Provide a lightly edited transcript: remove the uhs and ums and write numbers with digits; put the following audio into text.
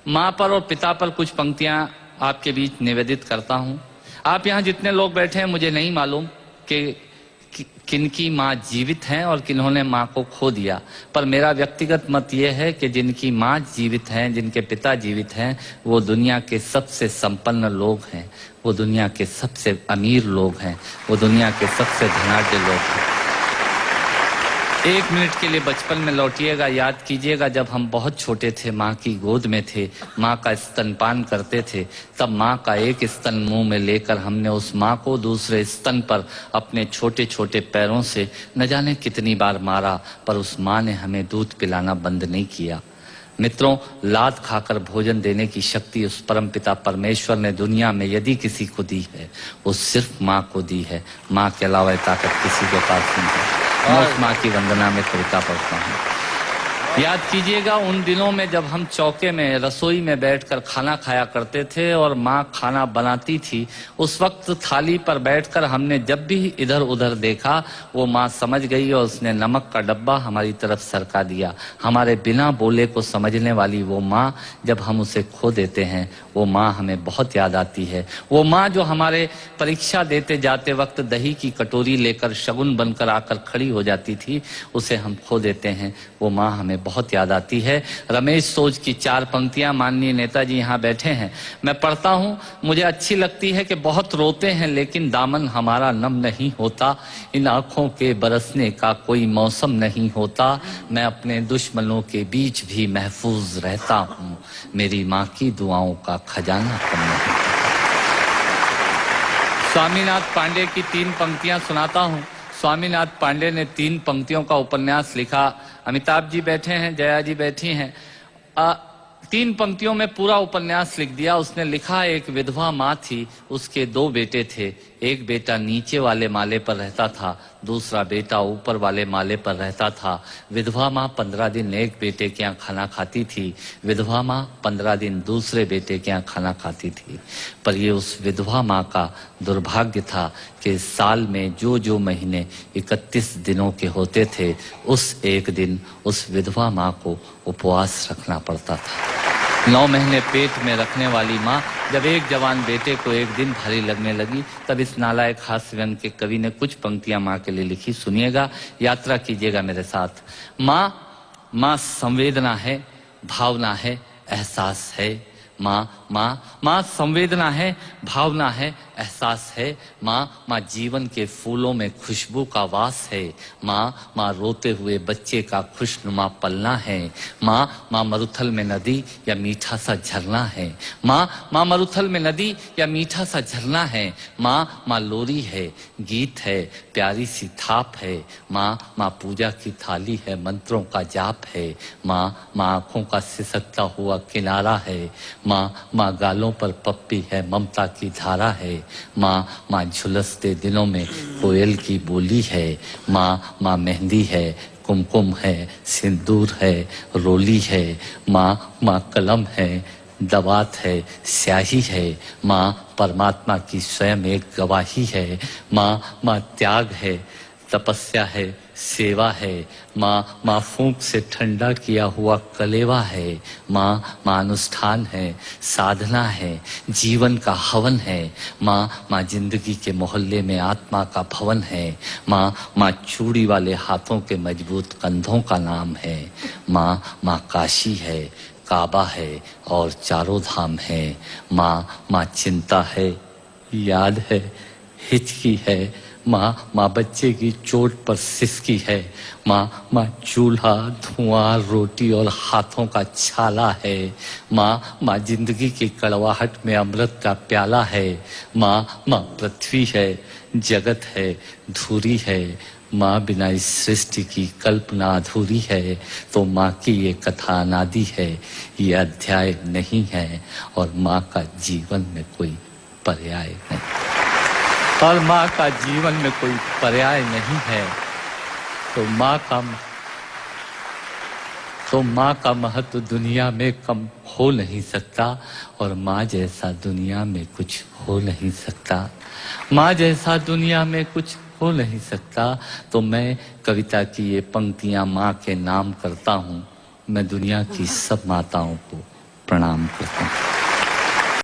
माँ पर और पिता पर कुछ पंक्तियां आपके बीच निवेदित करता हूं। आप यहाँ जितने लोग बैठे हैं मुझे नहीं मालूम कि किनकी माँ जीवित हैं और किन्होंने माँ को खो दिया, पर मेरा व्यक्तिगत मत यह है कि जिनकी माँ जीवित हैं, जिनके पिता जीवित हैं, वो दुनिया के सबसे संपन्न लोग हैं, वो दुनिया के सबसे अमीर लोग हैं, वो दुनिया के सबसे धनाढ्य लोग हैं। एक मिनट के लिए बचपन में लौटिएगा, याद कीजिएगा जब हम बहुत छोटे थे, माँ की गोद में थे, माँ का स्तनपान करते थे, तब माँ का एक स्तन मुंह में लेकर हमने उस माँ को दूसरे स्तन पर अपने छोटे छोटे पैरों से न जाने कितनी बार मारा, पर उस माँ ने हमें दूध पिलाना बंद नहीं किया। मित्रों, लात खाकर भोजन देने की शक्ति उस परमपिता परमेश्वर ने दुनिया में यदि किसी को दी है, वो सिर्फ माँ को दी है। माँ के अलावा ताकत किसी के पास नहीं है। मैं उस माँ की वंदना में कविता पढ़ता हूँ। याद कीजिएगा उन दिनों में जब हम चौके में रसोई में बैठकर खाना खाया करते थे और माँ खाना बनाती थी, उस वक्त थाली पर बैठकर हमने जब भी इधर उधर देखा, वो माँ समझ गई और उसने नमक का डब्बा हमारी तरफ सरका दिया। हमारे बिना बोले को समझने वाली वो माँ, जब हम उसे खो देते हैं, वो माँ हमें बहुत याद आती है। वो माँ जो हमारे परीक्षा देते जाते वक्त दही की कटोरी लेकर शगुन बनकर आकर खड़ी हो जाती थी, उसे हम खो देते हैं। वो माँ हमें बहुत याद आती है। रमेश सोज की 4 पंक्तियां माननीय नेताजी यहाँ बैठे हैं, मैं पढ़ता हूँ। मुझे अच्छी लगती है कि बहुत रोते हैं लेकिन दामन हमारा नम नहीं होता, इन आंखों के बरसने का कोई मौसम नहीं होता, मैं अपने दुश्मनों के बीच भी महफूज रहता हूँ, मेरी माँ की दुआओं का खजाना कम नहीं। स्वामीनाथ पांडे की 3 पंक्तियां सुनाता हूँ। स्वामीनाथ पांडे ने 3 पंक्तियों का उपन्यास लिखा। अमिताभ जी बैठे हैं, जया जी बैठी हैं। 3 पंक्तियों में पूरा उपन्यास लिख दिया उसने। लिखा, एक विधवा माँ थी, उसके 2 बेटे थे। एक बेटा नीचे वाले माले पर रहता था, दूसरा बेटा ऊपर वाले माले पर रहता था। विधवा माँ 15 दिन एक बेटे के यहाँ खाना खाती थी, विधवा माँ 15 दिन दूसरे बेटे के यहाँ खाना खाती थी। पर ये उस विधवा माँ का दुर्भाग्य था कि साल में जो महीने 31 दिनों के होते थे, उस एक दिन उस विधवा माँ को उपवास रखना पड़ता था। 9 महीने पेट में रखने वाली माँ जब एक जवान बेटे को एक दिन भारी लगने लगी, तब इस नालायक हास्य व्यंग के कवि ने कुछ पंक्तियां माँ के लिए लिखी। सुनिएगा, यात्रा कीजिएगा मेरे साथ। माँ संवेदना है, भावना है, एहसास है। माँ संवेदना है, भावना है, एहसास है। माँ जीवन के फूलों में खुशबू का वास है। माँ रोते हुए बच्चे का खुशनुमा पलना है। माँ मरुथल में नदी या मीठा सा झरना है। माँ मरुथल में नदी या मीठा सा झरना है। माँ लोरी है, गीत है, प्यारी सी थाप है। माँ पूजा की थाली है, मंत्रों का जाप है। माँ आंखों का सिसकता हुआ किनारा है। माँ गालों पर पप्पी है, ममता की धारा है। माँ झुलसते दिनों में कोयल की बोली है। माँ मेहंदी है, कुमकुम है, सिंदूर है, रोली है। माँ कलम है, दवात है, स्याही है। माँ परमात्मा की स्वयं एक गवाही है। माँ त्याग है, तपस्या है, सेवा है। माँ फूंक से ठंडा किया हुआ कलेवा है। माँ अनुष्ठान है, साधना है, जीवन का हवन है। माँ जिंदगी के मोहल्ले में आत्मा का भवन है। माँ चूड़ी वाले हाथों के मजबूत कंधों का नाम है। माँ काशी है, काबा है और चारों धाम है। माँ चिंता है, याद है, हिचकी है। माँ बच्चे की चोट पर सिसकी है। माँ चूल्हा, धुआं, रोटी और हाथों का छाला है। माँ जिंदगी की कड़वाहट में अमृत का प्याला है। माँ पृथ्वी है, जगत है, धूरी है। माँ बिना इस सृष्टि की कल्पना अधूरी है। तो माँ की ये कथा अनादि है, ये अध्याय नहीं है, और माँ का जीवन में कोई पर्याय नहीं, और माँ का जीवन में कोई पर्याय नहीं है। तो माँ का महत्व दुनिया में कम हो नहीं सकता, और माँ जैसा दुनिया में कुछ हो नहीं सकता। माँ जैसा दुनिया में कुछ हो नहीं सकता। तो मैं कविता की ये पंक्तियां माँ के नाम करता हूँ। मैं दुनिया की सब माताओं को प्रणाम करता हूँ।